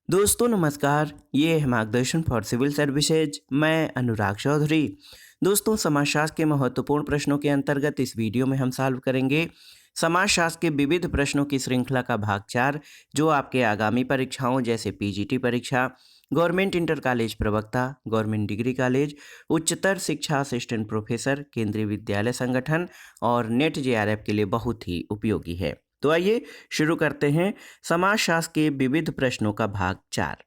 दोस्तों नमस्कार, ये है मार्गदर्शन फॉर सिविल सर्विसेज। मैं अनुराग चौधरी। दोस्तों, समाजशास्त्र के महत्वपूर्ण प्रश्नों के अंतर्गत इस वीडियो में हम सॉल्व करेंगे समाजशास्त्र के विविध प्रश्नों की श्रृंखला का भाग 4, जो आपके आगामी परीक्षाओं जैसे पीजीटी परीक्षा, गवर्नमेंट इंटर कॉलेज प्रवक्ता, गवर्नमेंट डिग्री कॉलेज, उच्चतर शिक्षा असिस्टेंट प्रोफेसर, केंद्रीय विद्यालय संगठन और नेट जेआरएफ के लिए बहुत ही उपयोगी है। तो आइए शुरू करते हैं समाजशास्त्र के विविध प्रश्नों का भाग 4।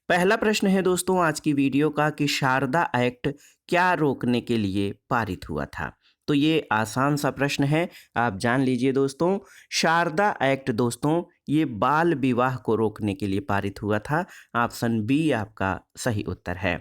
पहला प्रश्न है दोस्तों आज की वीडियो का कि शारदा एक्ट क्या रोकने के लिए पारित हुआ था। तो ये आसान सा प्रश्न है, आप जान लीजिए दोस्तों। शारदा एक्ट दोस्तों ये बाल विवाह को रोकने के लिए पारित हुआ था। ऑप्शन बी आपका सही उत्तर है।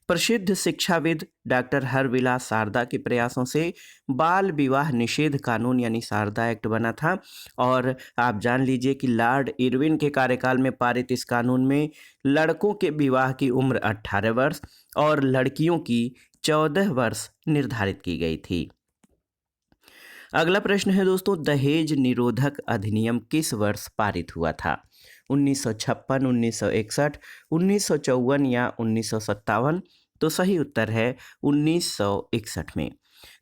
प्रसिद्ध शिक्षाविद डॉक्टर हरविलास शारदा के प्रयासों से बाल विवाह निषेध कानून यानी शारदा एक्ट बना था। और आप जान लीजिए कि लॉर्ड इरविन के कार्यकाल में पारित इस कानून में लड़कों के विवाह की उम्र 18 वर्ष और लड़कियों की 14 वर्ष निर्धारित की गई थी। अगला प्रश्न है दोस्तों, दहेज निरोधक अधिनियम किस वर्ष पारित हुआ था? 1956, 1961, 1954 या 1957? तो सही उत्तर है 1961 में।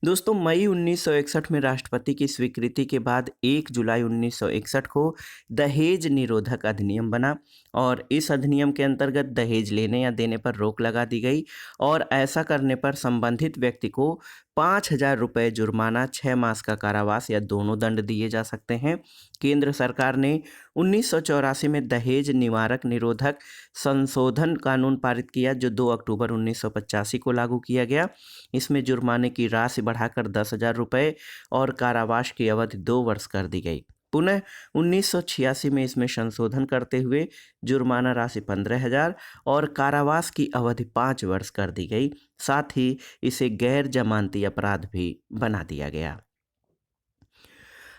दोस्तों, मई 1961 में राष्ट्रपति की स्वीकृति के बाद 1 जुलाई 1961 को दहेज निरोधक अधिनियम बना और इस अधिनियम के अंतर्गत दहेज लेने या देने पर रोक लगा दी गई और ऐसा करने पर संबंधित व्यक्ति को 5,000 रुपये जुर्माना, 6 मास का कारावास या दोनों दंड दिए जा सकते हैं। केंद्र सरकार ने 1984 में दहेज निवारक निरोधक संशोधन कानून पारित किया, जो 2 अक्टूबर 1985 को लागू किया गया। इसमें जुर्माने की राशि बढ़ाकर 10,000 रुपये और कारावास की अवधि 2 वर्ष कर दी गई। पुनः 1986 में इसमें संशोधन करते हुए जुर्माना राशि 15,000 और कारावास की अवधि 5 वर्ष कर दी गई। साथ ही इसे गैर जमानती अपराध भी बना दिया गया।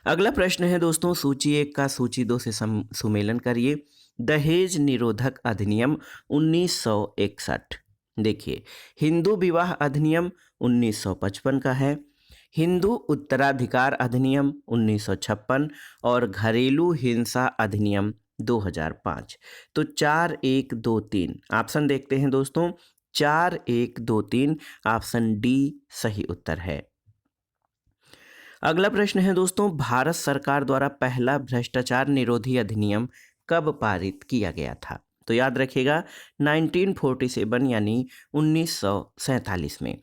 अगला प्रश्न है दोस्तों, सूची 1 का सूची 2 से सुमेलन करिए। दहेज निरोधक अधिनियम 1961। देखिए, हिंदू विवाह अधिनियम 1955 का है, हिंदू उत्तराधिकार अधिनियम 1956 और घरेलू हिंसा अधिनियम 2005। तो 4, 1, 2, 3 ऑप्शन देखते हैं दोस्तों। 4, 1, 2, 3 ऑप्शन डी सही उत्तर है। अगला प्रश्न है दोस्तों, भारत सरकार द्वारा पहला भ्रष्टाचार निरोधी अधिनियम कब पारित किया गया था? तो याद रखिएगा 1947 यानी 1947 में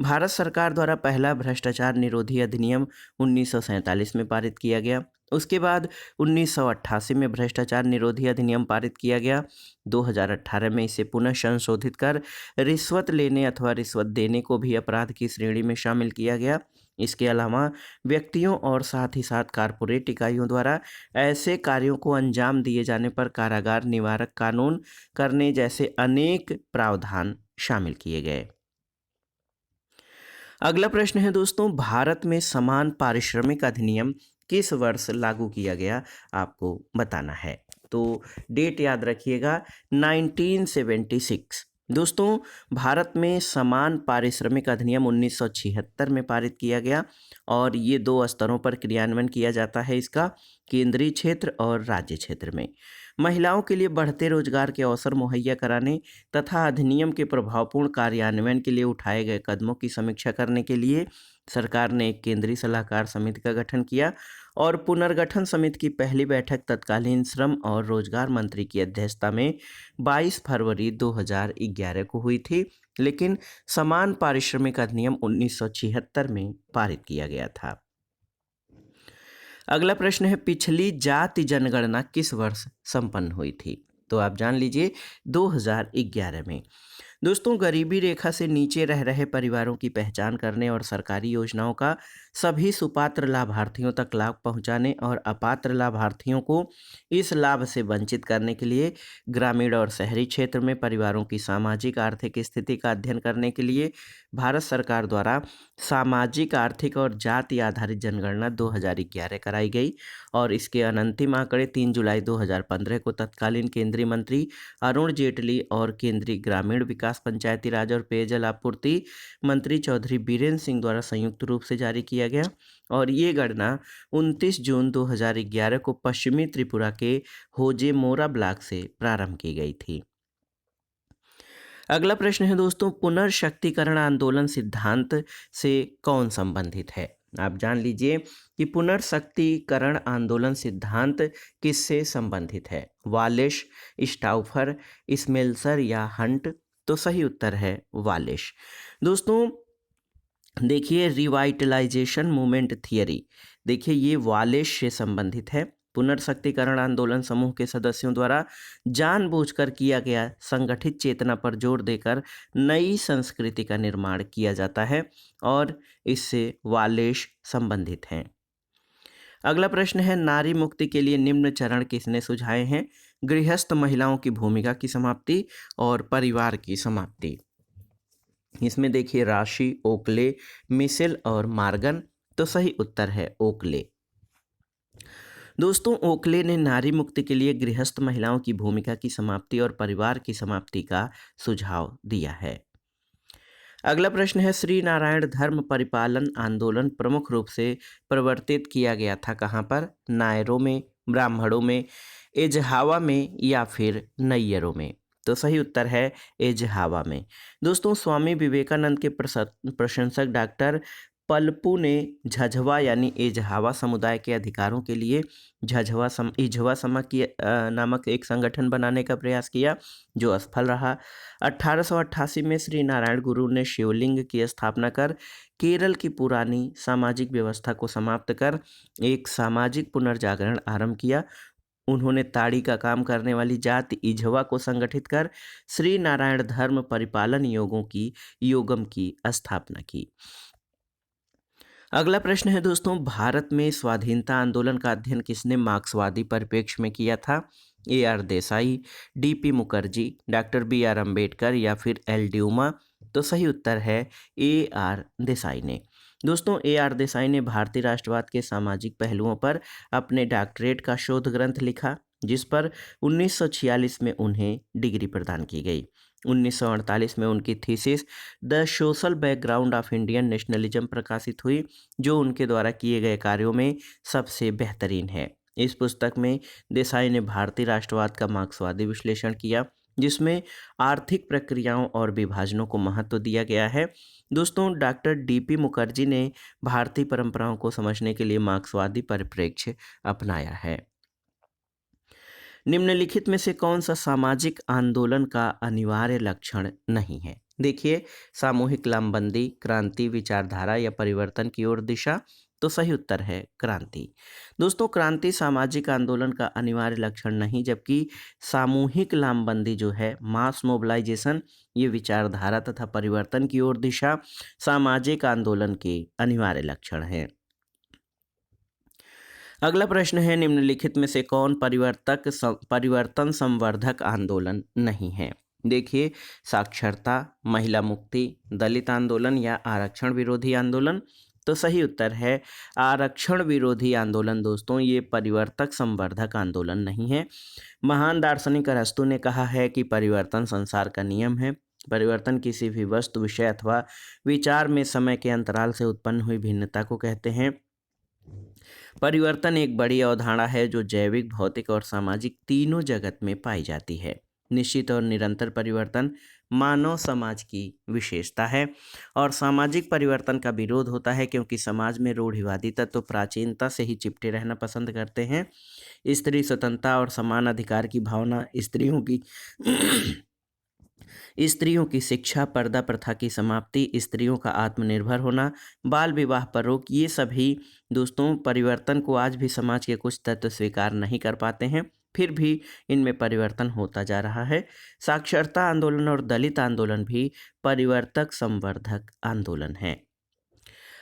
भारत सरकार द्वारा पहला भ्रष्टाचार निरोधी अधिनियम 1947 में पारित किया गया। उसके बाद 1988 में भ्रष्टाचार निरोधी अधिनियम पारित किया गया। 2018 में इसे पुनः संशोधित कर रिश्वत लेने अथवा रिश्वत देने को भी अपराध की श्रेणी में शामिल किया गया। इसके अलावा व्यक्तियों और साथ ही साथ कारपोरेट इकाइयों द्वारा ऐसे कार्यों को अंजाम दिए जाने पर कारागार निवारक कानून करने जैसे अनेक प्रावधान शामिल किए गए। अगला प्रश्न है दोस्तों, भारत में समान पारिश्रमिक अधिनियम किस वर्ष लागू किया गया? आपको बताना है। तो डेट याद रखिएगा 1976। दोस्तों, भारत में समान पारिश्रमिक अधिनियम 1976 में पारित किया गया और ये 2 स्तरों पर क्रियान्वयन किया जाता है इसका, केंद्रीय क्षेत्र और राज्य क्षेत्र में। महिलाओं के लिए बढ़ते रोजगार के अवसर मुहैया कराने तथा अधिनियम के प्रभावपूर्ण कार्यान्वयन के लिए उठाए गए कदमों की समीक्षा करने के लिए सरकार ने एक केंद्रीय सलाहकार समिति का गठन किया और पुनर्गठन समिति की पहली बैठक तत्कालीन श्रम और रोजगार मंत्री की अध्यक्षता में 22 फरवरी 2011 को हुई थी, लेकिन समान पारिश्रमिक अधिनियम 1976 में पारित किया गया था। अगला प्रश्न है, पिछली जाति जनगणना किस वर्ष संपन्न हुई थी? तो आप जान लीजिए 2011 में। दोस्तों, गरीबी रेखा से नीचे रह रहे परिवारों की पहचान करने और सरकारी योजनाओं का सभी सुपात्र लाभार्थियों तक लाभ पहुंचाने और अपात्र लाभार्थियों को इस लाभ से वंचित करने के लिए ग्रामीण और शहरी क्षेत्र में परिवारों की सामाजिक आर्थिक स्थिति का अध्ययन करने के लिए भारत सरकार द्वारा सामाजिक आर्थिक और जाति आधारित जनगणना 2011 कराई गई और इसके अंतिम आंकड़े 3 जुलाई 2015 को तत्कालीन केंद्रीय मंत्री अरुण जेटली और केंद्रीय ग्रामीण विकास विकास, पंचायती राज और पेयजल आपूर्ति मंत्री चौधरी बीरेन्द्र सिंह द्वारा संयुक्त रूप से जारी किया गया और ये गणना 29 जून 2011 को पश्चिमी त्रिपुरा के होजेमोरा ब्लॉक से प्रारंभ की गई थी। अगला प्रश्न है दोस्तों, पुनर्शक्तिकरण आंदोलन सिद्धांत से कौन संबंधित है? आप जान लीजिए कि पुनर्शक्तिकरण आंदोलन सिद्धांत किससे संबंधित है? वालिश, स्टाउफर, स्मेल्सर या हंट? तो सही उत्तर है वालिश। दोस्तों देखिए, रिवाइटलाइजेशन मूवमेंट थियरी, देखिए ये वालिश से संबंधित है। पुनर्शक्तिकरण आंदोलन समूह के सदस्यों द्वारा जानबूझकर किया गया संगठित चेतना पर जोर देकर नई संस्कृति का निर्माण किया जाता है और इससे वालिश संबंधित हैं। अगला प्रश्न है, नारी मुक्ति के लिए निम्न चरण किसने सुझाए हैं? गृहस्थ महिलाओं की भूमिका की समाप्ति और परिवार की समाप्ति। इसमें देखिए राशि, ओकले, मिशेल और मार्गन। तो सही उत्तर है ओकले। दोस्तों ओकले ने नारी मुक्ति के लिए गृहस्थ महिलाओं की भूमिका की समाप्ति और परिवार की समाप्ति का सुझाव दिया है। अगला प्रश्न है, श्री नारायण धर्म परिपालन आंदोलन प्रमुख रूप से प्रवर्तित किया गया था कहाँ पर? नायरों में, ब्राह्मणों में, एजहावा में या फिर नैयरों में? तो सही उत्तर है एजहावा में। दोस्तों स्वामी विवेकानंद के प्रशंसक डॉक्टर पलपू ने झझवा यानी एजहावा समुदाय के अधिकारों के लिए इझवा समा की नामक एक संगठन बनाने का प्रयास किया जो असफल रहा। 1888 में श्री नारायण गुरु ने शिवलिंग की स्थापना कर केरल की पुरानी सामाजिक व्यवस्था को समाप्त कर एक सामाजिक पुनर्जागरण आरंभ किया। उन्होंने ताड़ी का काम करने वाली जाति इझवा को संगठित कर श्री नारायण धर्म परिपालन योगम की स्थापना की। अगला प्रश्न है दोस्तों, भारत में स्वाधीनता आंदोलन का अध्ययन किसने मार्क्सवादी परिप्रेक्ष्य में किया था? AR Desai, DP Mukherjee, doctor BR Ambedkar या फिर L ड्यूमा? तो सही उत्तर है AR देसाई ने। दोस्तों AR देसाई ने भारतीय राष्ट्रवाद के सामाजिक पहलुओं पर अपने डॉक्टरेट का शोध ग्रंथ लिखा जिस पर 1946 में उन्हें डिग्री प्रदान की गई। 1948 में उनकी thesis the social background of Indian nationalism प्रकाशित हुई जो उनके द्वारा किए गए कार्यों में सबसे बेहतरीन है। इस पुस्तक में देसाई ने भारतीय राष्ट्रवाद का मार्क्सवादी विश्लेषण किया जिसमें आर्थिक प्रक्रियाओं और विभाजनों को महत्व दिया गया है। दोस्तों डॉक्टर DP मुखर्जी ने भारतीय परंपराओं को समझने के लिए मार्क्सवादी परिप्रेक्ष्य अपनाया है। निम्नलिखित में से कौन सा सामाजिक आंदोलन का अनिवार्य लक्षण नहीं है? देखिए, सामूहिक लामबंदी, क्रांति, विचारधारा या परिवर्तन की ओर दिशा? तो सही उत्तर है क्रांति। दोस्तों क्रांति सामाजिक आंदोलन का अनिवार्य लक्षण नहीं जबकि सामूहिक लामबंदी जो है मास मोबिलाइजेशन ये विचारधारा तथा परिवर्तन की ओर दिशा सामाजिक आंदोलन के अनिवार्य लक्षण हैं। अगला प्रश्न है, निम्नलिखित में से कौन परिवर्तन संवर्धक आंदोलन नहीं है? देखिए, साक्षरता, महिला मुक्ति, दलित आंदोलन या आरक्षण विरोधी आंदोलन? तो सही उत्तर है आरक्षण विरोधी आंदोलन। दोस्तों ये परिवर्तक संवर्धक आंदोलन नहीं है। महान दार्शनिक अरस्तू ने कहा है कि परिवर्तन संसार का नियम है। परिवर्तन किसी भी वस्तु, विषय अथवा विचार में समय के अंतराल से उत्पन्न हुई भिन्नता को कहते हैं। परिवर्तन एक बड़ी अवधारणा है जो जैविक, भौतिक और सामाजिक तीनों जगत में पाई जाती है। निश्चित और निरंतर परिवर्तन मानव समाज की विशेषता है और सामाजिक परिवर्तन का विरोध होता है क्योंकि समाज में रूढ़िवादी तत्व प्राचीनता से ही चिपटे रहना पसंद करते हैं। स्त्री स्वतंत्रता और समान अधिकार की भावना, स्त्रियों की शिक्षा, पर्दा प्रथा की समाप्ति, स्त्रियों का आत्मनिर्भर होना, बाल विवाह पर रोक, ये सभी दोस्तों परिवर्तन को आज भी समाज के कुछ तत्व स्वीकार नहीं कर पाते हैं, फिर भी इनमें परिवर्तन होता जा रहा है। साक्षरता आंदोलन और दलित आंदोलन भी परिवर्तक संवर्धक आंदोलन हैं।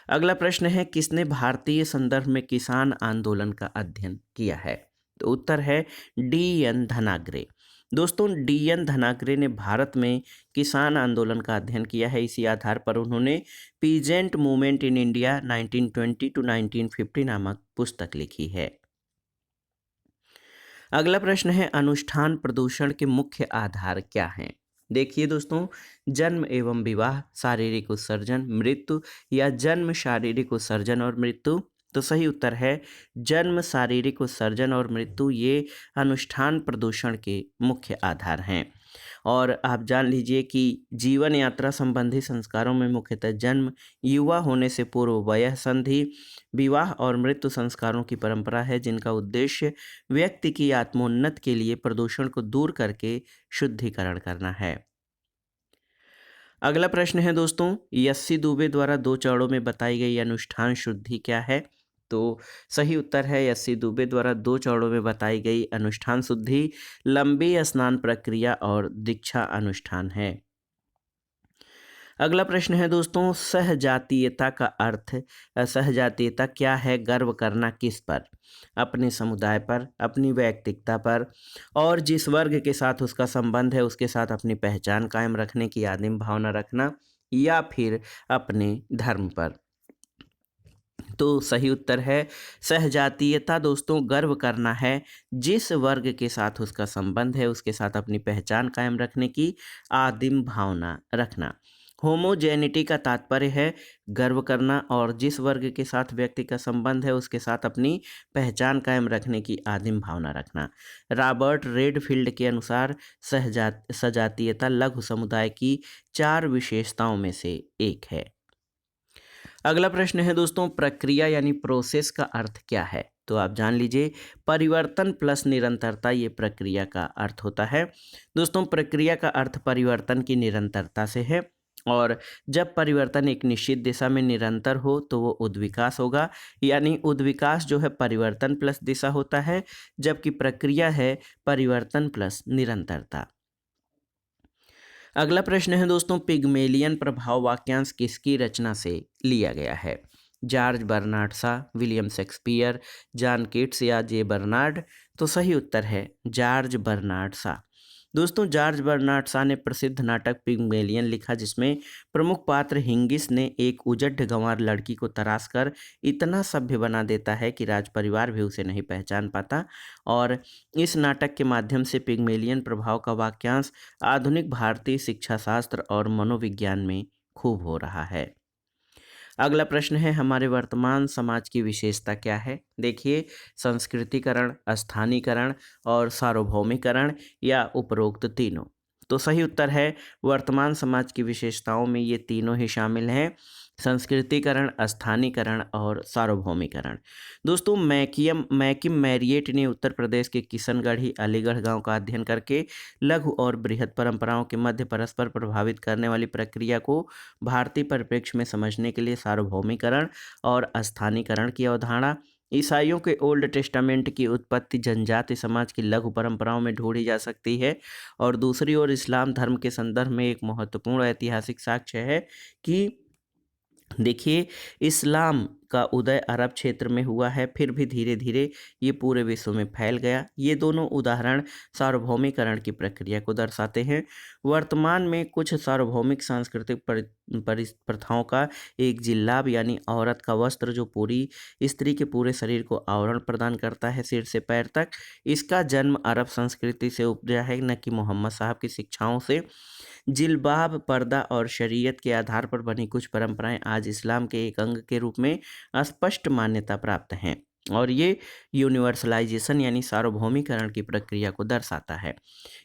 अगला प्रश्न है, किसने भारतीय संदर्भ में किसान आंदोलन का अध्ययन किया है? तो उत्तर है DN धनाग्रे। दोस्तों DN धनाग्रे ने भारत में किसान आंदोलन का अध्ययन किया है। इसी आधार पर उन्होंने peasant movement in India 1920 to 1950 नामक पुस्तक लिखी है। अगला प्रश्न है, अनुष्ठान प्रदूषण के मुख्य आधार क्या हैं? देखिए दोस्तों, जन्म एवं विवाह, शारीरिक उत्सर्जन, मृत्यु या जन्म, शारीरिक उत्सर्जन और मृत्यु। तो सही उत्तर है जन्म, शारीरिक उत्सर्जन और मृत्यु। ये अनुष्ठान प्रदूषण के मुख्य आधार हैं। और आप जान लीजिए कि जीवन यात्रा संबंधी संस्कारों में मुख्यतः जन्म, युवा होने से पूर्व वयः संधि, विवाह और मृत्यु संस्कारों की परंपरा है, जिनका उद्देश्य व्यक्ति की आत्मोन्नति के लिए प्रदूषण को दूर करके शुद्धिकरण करना है। अगला प्रश्न है दोस्तों, यस्सी दुबे द्वारा 2 चरणों में बताई गई अनुष्ठान शुद्धि क्या है? तो सही उत्तर है यस्सी दुबे द्वारा 2 चरणों में बताई गई अनुष्ठान शुद्धि लंबी स्नान प्रक्रिया और दीक्षा अनुष्ठान है। अगला प्रश्न है दोस्तों, सहजातीयता का अर्थ, सहजातीयता क्या है? गर्व करना किस पर? अपने समुदाय पर, अपनी वैयक्तिकता पर, और जिस वर्ग के साथ उसका संबंध है उसके साथ अपनी पहचान कायम रखने की आदिम भावना रखना, या फिर अपने धर्म पर। तो सही उत्तर है सहजातीयता दोस्तों, गर्व करना है जिस वर्ग के साथ उसका संबंध है उसके साथ अपनी पहचान कायम रखने की आदिम भावना रखना। होमोजेनिटी का तात्पर्य है गर्व करना, और जिस वर्ग के साथ व्यक्ति का संबंध है उसके साथ अपनी पहचान कायम रखने की आदिम भावना रखना। रॉबर्ट रेडफील्ड के अनुसार सजातीयता लघु समुदाय की 4 विशेषताओं में से एक है। अगला प्रश्न है दोस्तों, प्रक्रिया यानी प्रोसेस का अर्थ क्या है? तो आप जान लीजिए, परिवर्तन प्लस निरंतरता ये प्रक्रिया का अर्थ होता है। दोस्तों, प्रक्रिया का अर्थ परिवर्तन की निरंतरता से है, और जब परिवर्तन एक निश्चित दिशा में निरंतर हो तो वो उद्विकास होगा। यानी उद्विकास जो है परिवर्तन प्लस दिशा होता है, जबकि प्रक्रिया है परिवर्तन प्लस निरंतरता। अगला प्रश्न है दोस्तों, पिग्मेलियन प्रभाव वाक्यांश किसकी रचना से लिया गया है? George Bernard Shaw, William Shakespeare, John Keats या जे बर्नार्ड? तो सही उत्तर है जॉर्ज बर्नार्ड शॉ। दोस्तों, जॉर्ज बर्नार्ड शॉ ने प्रसिद्ध नाटक पिग्मेलियन लिखा, जिसमें प्रमुख पात्र हिंगिस ने एक उजड़ गंवार लड़की को तराश कर इतना सभ्य बना देता है कि राज परिवार भी उसे नहीं पहचान पाता। और इस नाटक के माध्यम से पिग्मेलियन प्रभाव का वाक्यांश आधुनिक भारतीय शिक्षा शास्त्र और मनोविज्ञान में खूब हो रहा है। अगला प्रश्न है, हमारे वर्तमान समाज की विशेषता क्या है? देखिए, संस्कृतिकरण, स्थानीयकरण और सार्वभौमिकरण, या उपरोक्त तीनों? तो सही उत्तर है वर्तमान समाज की विशेषताओं में ये तीनों ही शामिल हैं, संस्कृतिकरण, स्थानीयकरण और सार्वभौमिकरण। दोस्तों, मैकिम मैरिएट ने उत्तर प्रदेश के किशनगढ़ी अलीगढ़ गांव का अध्ययन करके लघु और बृहद परंपराओं के मध्य परस्पर प्रभावित करने वाली प्रक्रिया को भारतीय परिप्रेक्ष्य में समझने के लिए सार्वभौमिकरण और स्थानीयकरण की अवधारणा, ईसाइयों के ओल्ड टेस्टामेंट की उत्पत्ति जनजाति समाज की लघु परंपराओं में ढूंढी जा सकती है, और दूसरी ओर इस्लाम धर्म के संदर्भ में एक महत्वपूर्ण ऐतिहासिक साक्ष्य है कि देखिए, इस्लाम का उदय अरब क्षेत्र में हुआ है, फिर भी धीरे धीरे ये पूरे विश्व में फैल गया। ये दोनों उदाहरण सार्वभौमिकरण की प्रक्रिया को दर्शाते हैं। वर्तमान में कुछ सार्वभौमिक सांस्कृतिक प्रथाओं का एक जिल्लाब यानी औरत का वस्त्र जो पूरी स्त्री के पूरे शरीर को आवरण प्रदान करता है सिर से पैर तक, इसका जन्म अरब संस्कृति से उपजा है, न कि मोहम्मद साहब की शिक्षाओं से। जिल्बाब, पर्दा और शरीयत के आधार पर बनी कुछ परंपराएं आज इस्लाम के एक अंग के रूप में स्पष्ट मान्यता प्राप्त हैं, और ये यूनिवर्सलाइजेशन यानी सार्वभौमिकरण की प्रक्रिया को दर्शाता है।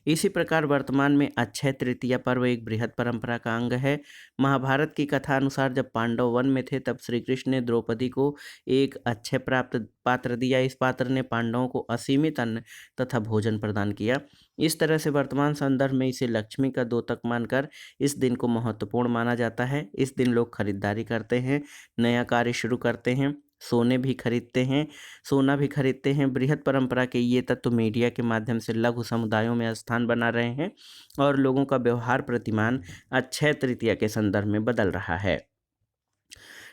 इसी प्रकार वर्तमान में अक्षय तृतीया पर्व एक बृहद परंपरा का अंग है। महाभारत की कथा अनुसार जब पांडव वन में थे तब श्री कृष्ण ने द्रौपदी को एक अक्षय प्राप्त पात्र दिया। इस पात्र ने पांडवों को असीमित अन्न तथा भोजन प्रदान किया। इस तरह से वर्तमान संदर्भ में इसे लक्ष्मी का द्योतक मानकर इस दिन को महत्वपूर्ण माना जाता है। इस दिन लोग खरीदारी करते हैं, नया कार्य शुरू करते हैं, सोना भी खरीदते हैं। बृहद परंपरा के ये तत्व मीडिया के माध्यम से लघु समुदायों में स्थान बना रहे हैं, और लोगों का व्यवहार प्रतिमान अक्षय तृतीया के संदर्भ में बदल रहा है।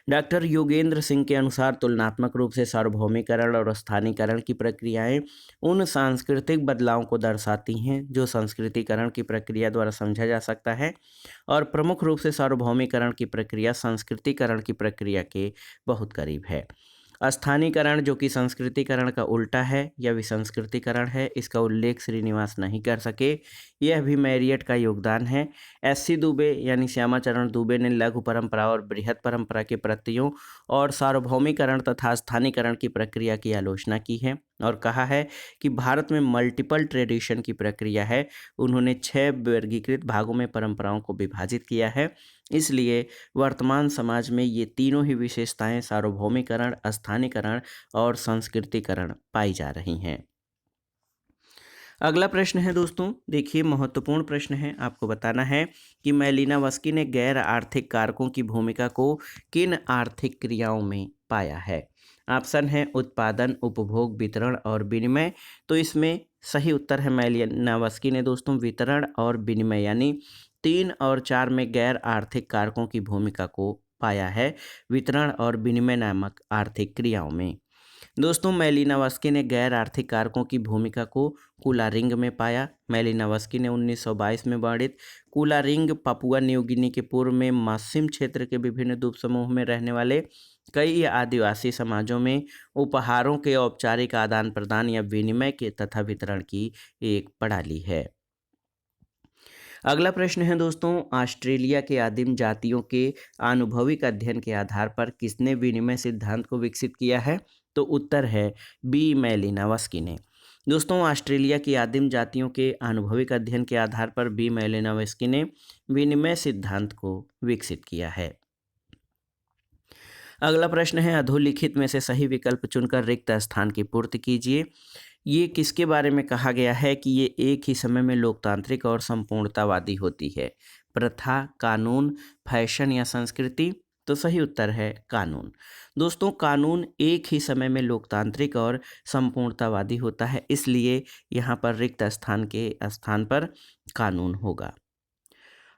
डॉक्टर योगेंद्र सिंह के अनुसार तुलनात्मक रूप से सार्वभौमिकरण और स्थानीयकरण की प्रक्रियाएं उन सांस्कृतिक बदलावों को दर्शाती हैं जो संस्कृतिकरण की प्रक्रिया द्वारा समझा जा सकता है, और प्रमुख रूप से सार्वभौमिकरण की प्रक्रिया संस्कृतिकरण की प्रक्रिया के बहुत करीब है। स्थानीयकरण जो कि संस्कृतिकरण का उल्टा है या विसंस्कृतिकरण है, इसका उल्लेख श्रीनिवास नहीं कर सके। यह भी मैरियट का योगदान है। एससी दुबे यानी श्यामाचरण दुबे ने लघु परंपरा और बृहत परंपरा के प्रत्ययों और सार्वभौमिकरण तथा स्थानीयकरण की प्रक्रिया की आलोचना की है और कहा है कि भारत में मल्टीपल ट्रेडिशन की प्रक्रिया है। उन्होंने 6 वर्गीकृत भागों में परंपराओं को विभाजित किया है। इसलिए वर्तमान समाज में ये तीनों ही विशेषताएं सार्वभौमिकरण, स्थानीयकरण और संस्कृतिकरण पाई जा रही हैं। अगला प्रश्न है दोस्तों, देखिए महत्वपूर्ण प्रश्न है। आपको बताना है कि मैलिनोवस्की ने गैर आर्थिक कारकों की भूमिका को किन आर्थिक क्रियाओं में पाया है। ऑप्शन है उत्पादन, उपभोग, वितरण और विनिमय। तो इसमें सही उत्तर है मैलिनोवस्की ने दोस्तों वितरण और विनिमय यानी 3 और 4 में गैर आर्थिक कारकों की भूमिका को पाया है, वितरण और विनिमय नामक आर्थिक क्रियाओं में। दोस्तों मैलिनोवस्की ने गैर आर्थिक कारकों की भूमिका को कूलारिंग में पाया। मैलिनोवस्की ने 1922 में वर्णित कूलारिंग पपुआ न्यू गिनी के पूर्व में मासिम क्षेत्र के विभिन्न द्वीप समूह में रहने वाले कई आदिवासी समाजों में उपहारों के औपचारिक आदान प्रदान या विनिमय के तथा वितरण की एक प्रणाली है। अगला प्रश्न है दोस्तों, ऑस्ट्रेलिया के आदिम जातियों के आनुभविक अध्ययन के आधार पर किसने विनिमय सिद्धांत को विकसित किया है। तो उत्तर है बी मैलिनोवस्की ने। दोस्तों ऑस्ट्रेलिया की आदिम जातियों के आनुभविक अध्ययन के आधार पर बी मैलिनोवस्की ने विनिमय सिद्धांत को विकसित किया है। अगला प्रश्न है, अधोलिखित में से सही विकल्प चुनकर रिक्त स्थान की पूर्ति कीजिए। ये किसके बारे में कहा गया है कि ये एक ही समय में लोकतांत्रिक और संपूर्णतावादी होती है। प्रथा, कानून, फैशन या संस्कृति। तो सही उत्तर है कानून। दोस्तों कानून एक ही समय में लोकतांत्रिक और संपूर्णतावादी होता है, इसलिए यहाँ पर रिक्त स्थान के स्थान पर कानून होगा।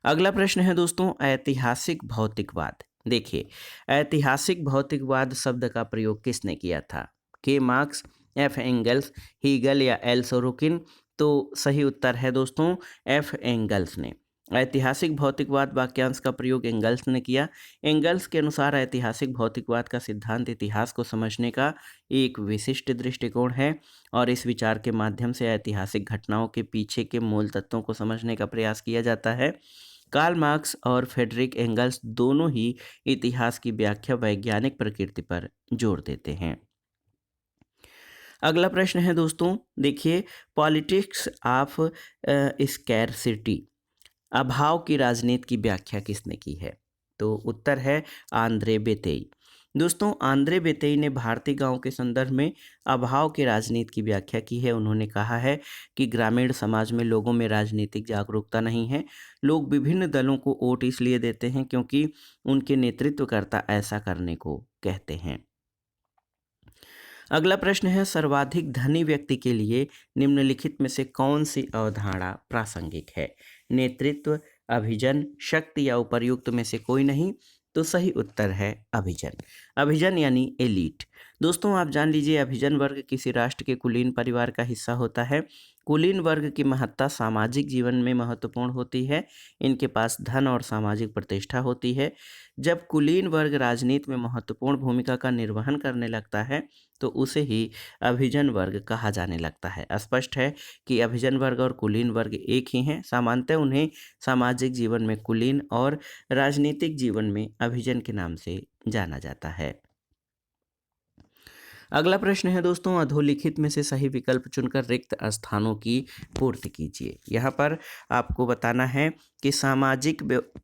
अगला प्रश्न है दोस्तों, ऐतिहासिक भौतिकवाद। देखिए ऐतिहासिक भौतिकवाद शब्द का प्रयोग किसने किया था। के मार्क्स, एफ एंगल्स, हीगल या एल सोरोकिन। तो सही उत्तर है दोस्तों एफ एंगल्स ने। ऐतिहासिक भौतिकवाद वाक्यांश का प्रयोग एंगल्स ने किया। एंगल्स के अनुसार ऐतिहासिक भौतिकवाद का सिद्धांत इतिहास को समझने का एक विशिष्ट दृष्टिकोण है और इस विचार के माध्यम से ऐतिहासिक घटनाओं के पीछे के मूल तत्वों को समझने का प्रयास किया जाता है। कार्ल मार्क्स और फ्रेडरिक एंगल्स दोनों ही इतिहास की व्याख्या वैज्ञानिक प्रकृति पर जोर देते हैं। अगला प्रश्न है दोस्तों, देखिए पॉलिटिक्स ऑफ स्कैरसिटी, अभाव की राजनीति की व्याख्या किसने की है। तो उत्तर है आंद्रे बेतेई। दोस्तों आंद्रे बेतेई ने भारतीय गांव के संदर्भ में अभाव की राजनीति की व्याख्या की है। उन्होंने कहा है कि ग्रामीण समाज में लोगों में राजनीतिक जागरूकता नहीं है। लोग विभिन्न दलों को वोट इसलिए देते हैं क्योंकि उनके नेतृत्वकर्ता ऐसा करने को कहते हैं। अगला प्रश्न है, सर्वाधिक धनी व्यक्ति के लिए निम्नलिखित में से कौन सी अवधारणा प्रासंगिक है। नेतृत्व, अभिजन, शक्ति या उपर्युक्त में से कोई नहीं। तो सही उत्तर है अभिजन। अभिजन यानी एलीट। दोस्तों आप जान लीजिए अभिजन वर्ग किसी राष्ट्र के कुलीन परिवार का हिस्सा होता है। कुलीन वर्ग की महत्ता सामाजिक जीवन में महत्वपूर्ण होती है। इनके पास धन और सामाजिक प्रतिष्ठा होती है। जब कुलीन वर्ग राजनीति में महत्वपूर्ण भूमिका का निर्वहन करने लगता है तो उसे ही अभिजन वर्ग कहा जाने लगता है। स्पष्ट है कि अभिजन वर्ग और कुलीन वर्ग एक ही हैं। सामान्यतः उन्हें सामाजिक जीवन में कुलीन और राजनीतिक जीवन में अभिजन के नाम से जाना जाता है। अगला प्रश्न है दोस्तों, अधोलिखित में से सही विकल्प चुनकर रिक्त स्थानों की पूर्ति कीजिए। यहाँ पर आपको बताना है कि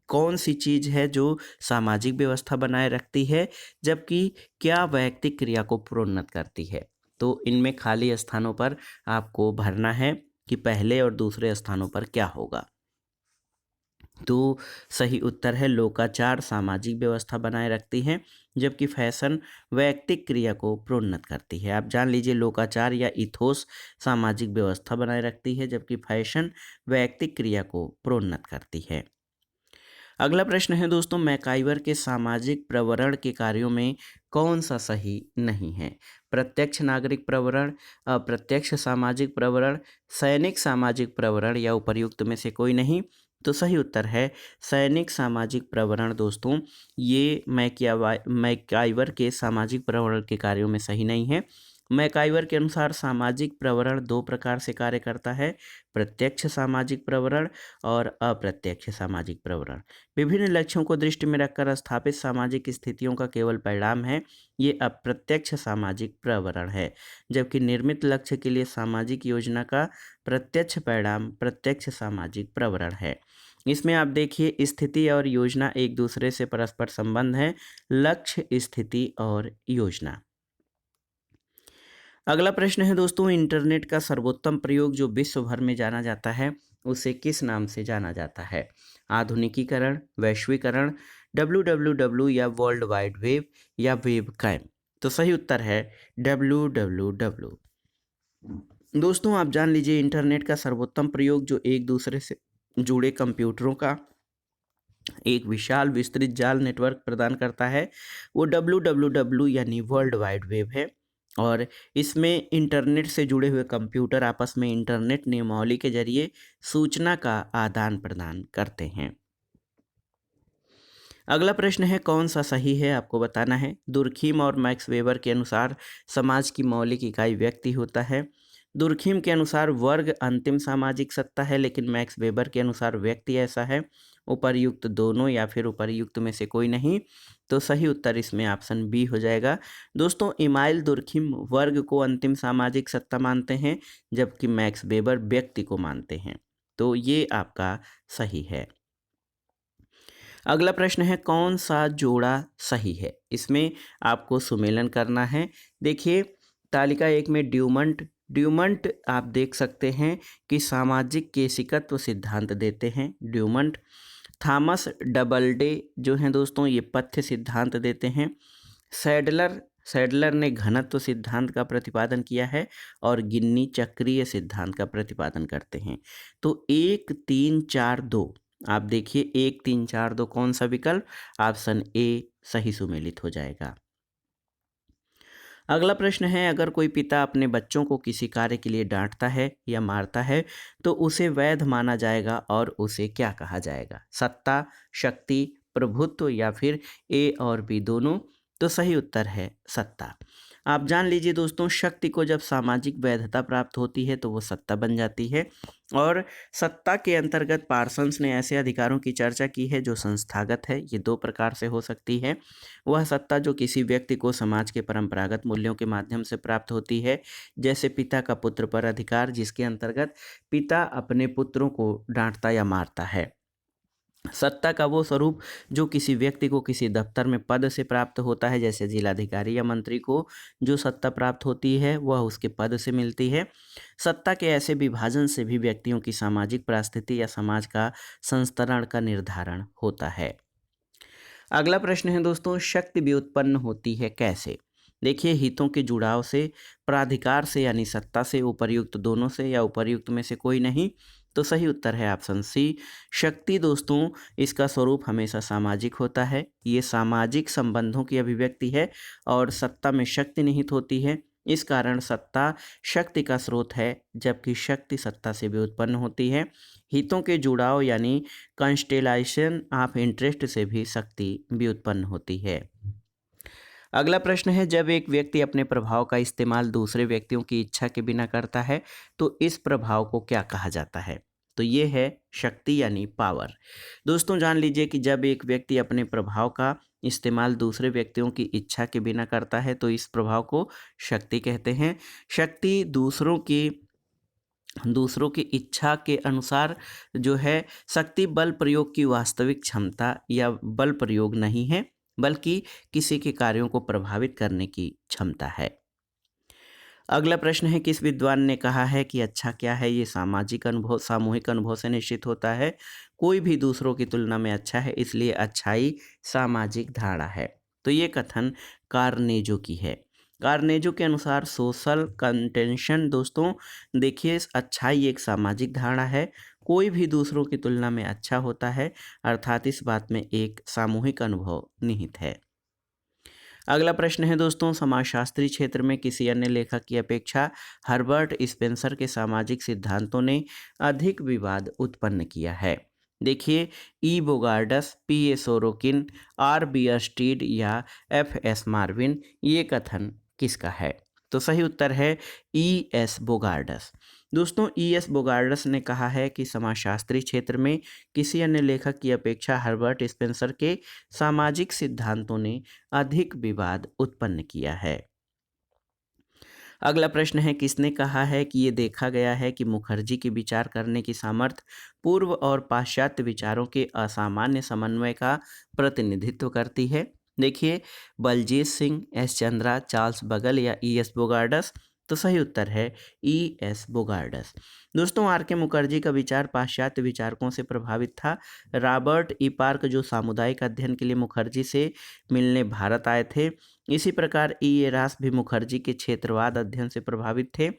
कौन सी चीज़ है जो सामाजिक व्यवस्था बनाए रखती है जबकि क्या वैयक्तिक क्रिया को प्रोन्नत करती है। तो इनमें खाली स्थानों पर आपको भरना है कि पहले और दूसरे स्थानों पर क्या होगा। तो सही उत्तर है लोकाचार सामाजिक व्यवस्था बनाए रखती है जबकि फैशन वैयक्तिक क्रिया को प्रोन्नत करती है। आप जान लीजिए लोकाचार या इथोस सामाजिक व्यवस्था बनाए रखती है जबकि फैशन वैयक्तिक क्रिया को प्रोन्नत करती है। अगला प्रश्न है दोस्तों, मैकाइवर के सामाजिक प्रवरण के कार्यों में कौन सा सही नहीं है। प्रत्यक्ष नागरिक प्रवरण, अप्रत्यक्ष सामाजिक प्रवरण, सैनिक सामाजिक प्रवरण या उपर्युक्त में से कोई नहीं। तो सही उत्तर है सैनिक सामाजिक प्रवरण। दोस्तों ये मैकाइवर के सामाजिक प्रवरण के कार्यों में सही नहीं है। मैकाइवर के अनुसार सामाजिक प्रवरण दो प्रकार से कार्य करता है, प्रत्यक्ष सामाजिक प्रवरण और अप्रत्यक्ष सामाजिक प्रवरण। विभिन्न लक्ष्यों को दृष्टि में रखकर स्थापित सामाजिक स्थितियों का केवल परिणाम है, ये अप्रत्यक्ष सामाजिक प्रवरण है। जबकि निर्मित लक्ष्य के लिए सामाजिक योजना का प्रत्यक्ष परिणाम प्रत्यक्ष सामाजिक प्रवरण है। इसमें आप देखिए स्थिति और योजना एक दूसरे से परस्पर संबंध है, लक्ष्य स्थिति और योजना। अगला प्रश्न है दोस्तों, इंटरनेट का सर्वोत्तम प्रयोग जो विश्व भर में जाना जाता है उसे किस नाम से जाना जाता है? आधुनिकीकरण, वैश्वीकरण, www या वर्ल्ड वाइड वेब या वेब कैम? तो सही उत्तर है www। दोस्तों आप जान लीजिए इंटरनेट का सर्वोत्तम प्रयोग जो एक दूसरे से जुड़े कंप्यूटरों का एक विशाल विस्तृत जाल नेटवर्क प्रदान करता है वो www यानी वर्ल्ड वाइड वेब है। और इसमें इंटरनेट से जुड़े हुए कंप्यूटर आपस में इंटरनेट नियमावली के जरिए सूचना का आदान प्रदान करते हैं। अगला प्रश्न है कौन सा सही है आपको बताना है। दुर्खिम और मैक्स वेबर के अनुसार समाज की मौलिक इकाई व्यक्ति होता है। दुर्खिम के अनुसार वर्ग अंतिम सामाजिक सत्ता है, लेकिन मैक्स वेबर के अनुसार व्यक्ति ऐसा है। उपर्युक्त दोनों या फिर उपर्युक्त में से कोई नहीं। तो सही उत्तर इसमें ऑप्शन बी हो जाएगा। दोस्तों इमाइल दुर्खिम वर्ग को अंतिम सामाजिक सत्ता मानते हैं, जबकि मैक्स वेबर व्यक्ति को मानते हैं। तो ये आपका सही है। अगला प्रश्न है कौन सा जोड़ा सही है? इसमें आपको सुमेलन करना है। देखिए तालिका 1 में ड्यूमंट आप देख सकते हैं कि सामाजिक केशिकत्व सिद्धांत देते हैं ड्यूमंट। थॉमस डबलडे जो हैं दोस्तों ये पथ्य सिद्धांत देते हैं। सैडलर ने घनत्व सिद्धांत का प्रतिपादन किया है और गिन्नी चक्रीय सिद्धांत का प्रतिपादन करते हैं। तो 1 3 4 2 आप देखिए 1 3 4 2 कौन सा विकल्प? ऑप्शन ए सही सुमेलित हो जाएगा। अगला प्रश्न है अगर कोई पिता अपने बच्चों को किसी कार्य के लिए डांटता है या मारता है तो उसे वैध माना जाएगा और उसे क्या कहा जाएगा? सत्ता, शक्ति, प्रभुत्व या फिर ए और बी दोनों? तो सही उत्तर है सत्ता। आप जान लीजिए दोस्तों शक्ति को जब सामाजिक वैधता प्राप्त होती है तो वो सत्ता बन जाती है। और सत्ता के अंतर्गत पार्सन्स ने ऐसे अधिकारों की चर्चा की है जो संस्थागत है। ये दो प्रकार से हो सकती है। वह सत्ता जो किसी व्यक्ति को समाज के परंपरागत मूल्यों के माध्यम से प्राप्त होती है, जैसे पिता का पुत्र पर अधिकार, जिसके अंतर्गत पिता अपने पुत्रों को डांटता या मारता है। सत्ता का वो स्वरूप जो किसी व्यक्ति को किसी दफ्तर में पद से प्राप्त होता है, जैसे जिलाधिकारी या मंत्री को जो सत्ता प्राप्त होती है वह उसके पद से मिलती है। सत्ता के ऐसे विभाजन से भी व्यक्तियों की सामाजिक परिस्थिति या समाज का संस्तरण का निर्धारण होता है। अगला प्रश्न है दोस्तों शक्ति व्युत्पन्न होती है कैसे? देखिए हितों के जुड़ाव से, प्राधिकार से यानी सत्ता से, उपर्युक्त दोनों से या उपर्युक्त में से कोई नहीं। तो सही उत्तर है ऑप्शन सी। शक्ति दोस्तों इसका स्वरूप हमेशा सामाजिक होता है। ये सामाजिक संबंधों की अभिव्यक्ति है और सत्ता में शक्ति निहित होती है। इस कारण सत्ता शक्ति का स्रोत है, जबकि शक्ति सत्ता से भी उत्पन्न होती है। हितों के जुड़ाव यानी कॉन्स्टेलेशन ऑफ इंटरेस्ट से भी शक्ति भी उत्पन्न होती है। अगला प्रश्न है जब एक व्यक्ति अपने प्रभाव का इस्तेमाल दूसरे व्यक्तियों की इच्छा के बिना करता है तो इस प्रभाव को क्या कहा जाता है? तो ये है शक्ति यानी पावर। दोस्तों जान लीजिए कि जब एक व्यक्ति अपने प्रभाव का इस्तेमाल दूसरे व्यक्तियों की इच्छा के बिना करता है तो इस प्रभाव को शक्ति कहते हैं। शक्ति दूसरों की इच्छा के अनुसार जो है शक्ति बल प्रयोग की वास्तविक क्षमता या बल प्रयोग नहीं है, बल्कि किसी के कार्यों को प्रभावित करने की क्षमता है। अगला प्रश्न है किस विद्वान ने कहा है कि अच्छा क्या है ये सामाजिक अनुभव सामूहिक अनुभव से निश्चित होता है। कोई भी दूसरों की तुलना में अच्छा है, इसलिए अच्छाई सामाजिक धारणा है। तो ये कथन कार्नेजो की है। कार्नेजो के अनुसार सोशल कंटेंशन दोस्तों देखिए अच्छाई एक सामाजिक धारणा है। कोई भी दूसरों की तुलना में अच्छा होता है, अर्थात इस बात में एक सामूहिक अनुभव निहित है। अगला प्रश्न है दोस्तों समाजशास्त्री क्षेत्र में किसी अन्य लेखक की अपेक्षा हर्बर्ट स्पेंसर के सामाजिक सिद्धांतों ने अधिक विवाद उत्पन्न किया है। देखिए, E Bogardus, P A Sorokin, R B Bierstedt या एफ एस मार्विन, ये कथन किसका है? तो सही उत्तर है ई एस बोगार्डस। दोस्तों, ई एस बोगार्डस ने कहा है कि समाजशास्त्री क्षेत्र में किसी अन्य लेखक की अपेक्षा हर्बर्ट स्पेंसर के सामाजिक सिद्धांतों ने अधिक विवाद उत्पन्न किया है। अगला प्रश्न है, किसने कहा है कि ये देखा गया है कि मुखर्जी की विचार करने की सामर्थ्य पूर्व और पाश्चात्य विचारों के असामान्य समन्वय का प्रतिनिधित्व करती है? देखिए, बलजीत सिंह, एस चंद्रा, चार्ल्स बगल या ई एस बोगार्डस। तो सही उत्तर है ई एस बोगार्डस। दोस्तों, आर के मुखर्जी का विचार पाश्चात्य विचारकों से प्रभावित था। रॉबर्ट ई पार्क, जो सामुदायिक अध्ययन के लिए मुखर्जी से मिलने भारत आए थे, इसी प्रकार ई एरास भी मुखर्जी के क्षेत्रवाद अध्ययन से प्रभावित थे।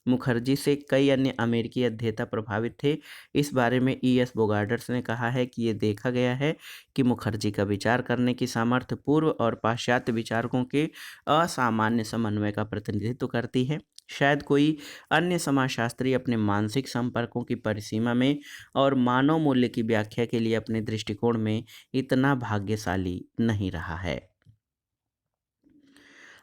मुखर्जी से कई अन्य अमेरिकी अध्येता प्रभावित थे। इस बारे में ई एस बोगार्डस ने कहा है कि ये देखा गया है कि मुखर्जी का विचार करने की सामर्थ्य पूर्व और पाश्चात्य विचारकों के असामान्य समन्वय का प्रतिनिधित्व करती है। शायद कोई अन्य समाजशास्त्री अपने मानसिक संपर्कों की परिसीमा में और मानव मूल्य की व्याख्या के लिए अपने दृष्टिकोण में इतना भाग्यशाली नहीं रहा है।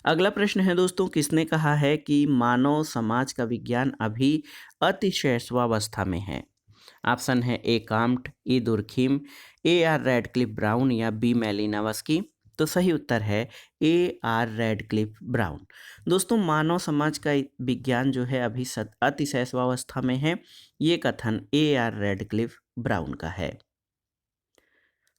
अगला प्रश्न है दोस्तों, किसने कहा है कि मानव समाज का विज्ञान अभी अतिशैशवावस्था में है? ऑप्शन है A Comte, E Durkheim, A R Radcliffe Brown या बी मैलिनोवस्की। तो सही उत्तर है ए आर रैडक्लिफ ब्राउन। दोस्तों, मानव समाज का विज्ञान जो है अभी अतिशैशवावस्था में है, ये कथन ए आर रैडक्लिफ ब्राउन का है।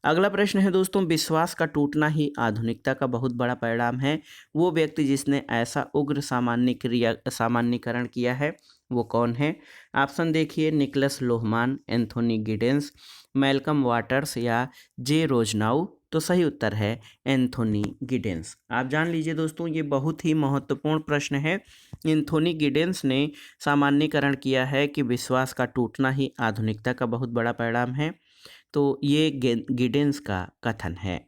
अगला प्रश्न है दोस्तों, विश्वास का टूटना ही आधुनिकता का बहुत बड़ा परिणाम है। वो व्यक्ति जिसने ऐसा उग्र सामान्यीकरण किया है, वो कौन है? ऑप्शन देखिए, Niklas Luhmann, Anthony Giddens, Malcolm Waters या जे रोजनाउ। तो सही उत्तर है एंथोनी गिडेंस। आप जान लीजिए दोस्तों, ये बहुत ही महत्वपूर्ण प्रश्न है। एंथोनी गिडेंस ने सामान्यीकरण किया है कि विश्वास का टूटना ही आधुनिकता का बहुत बड़ा परिणाम है। तो ये गिडेंस का कथन है।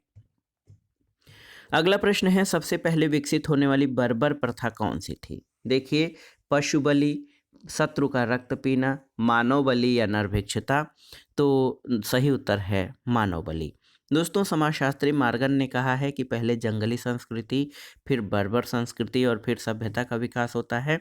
अगला प्रश्न है, सबसे पहले विकसित होने वाली बर्बर प्रथा कौन सी थी? देखिए, पशु बलि, शत्रु का रक्त पीना, मानव बलि या नरभिक्षता। तो सही उत्तर है मानव बलि। दोस्तों, समाजशास्त्री मार्गन ने कहा है कि पहले जंगली संस्कृति, फिर बर्बर संस्कृति और फिर सभ्यता का विकास होता है।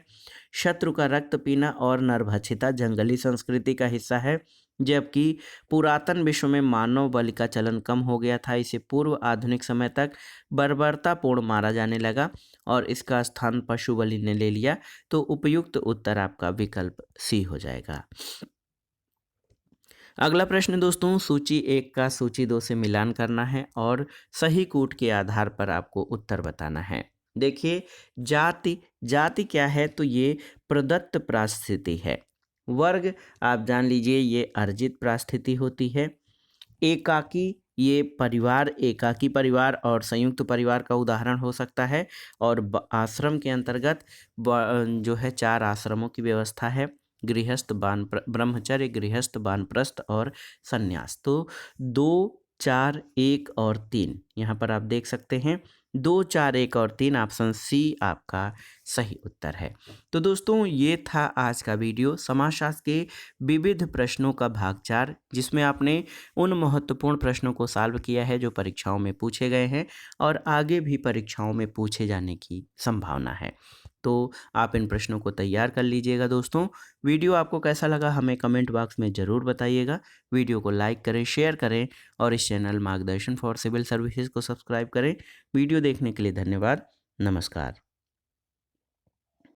शत्रु का रक्त पीना और नरभक्षिता जंगली संस्कृति का हिस्सा है, जबकि पुरातन विश्व में मानव बलि का चलन कम हो गया था। इसे पूर्व आधुनिक समय तक बर्बरतापूर्ण मारा जाने लगा और इसका स्थान पशु बलि ने ले लिया। तो उपयुक्त उत्तर आपका विकल्प सी हो जाएगा। अगला प्रश्न दोस्तों, सूची 1 का सूची 2 से मिलान करना है और सही कूट के आधार पर आपको उत्तर बताना है। देखिए, जाति जाति क्या है? तो ये प्रदत्त परिस्थिति है। वर्ग, आप जान लीजिए, ये अर्जित परिस्थिति होती है। एकाकी, ये परिवार, एकाकी परिवार और संयुक्त परिवार का उदाहरण हो सकता है। और आश्रम के अंतर्गत जो है 4 आश्रमों की व्यवस्था है, गृहस्थ, ब्रह्मचर्य, गृहस्थ, वानप्रस्थ और संन्यास। तो 2, 4, 1 और 3 यहाँ पर आप देख सकते हैं। 2, 4, 1 और 3 ऑप्शन सी आपका सही उत्तर है। तो दोस्तों, ये था आज का वीडियो, समाजशास्त्र के विविध प्रश्नों का भाग 4, जिसमें आपने उन महत्वपूर्ण प्रश्नों को सॉल्व किया है जो परीक्षाओं में पूछे गए हैं और आगे भी परीक्षाओं में पूछे जाने की संभावना है। तो आप इन प्रश्नों को तैयार कर लीजिएगा दोस्तों। वीडियो आपको कैसा लगा हमें कमेंट बॉक्स में ज़रूर बताइएगा। वीडियो को लाइक करें, शेयर करें और इस चैनल मार्गदर्शन फॉर सिविल सर्विसेज को सब्सक्राइब करें। वीडियो देखने के लिए धन्यवाद। नमस्कार।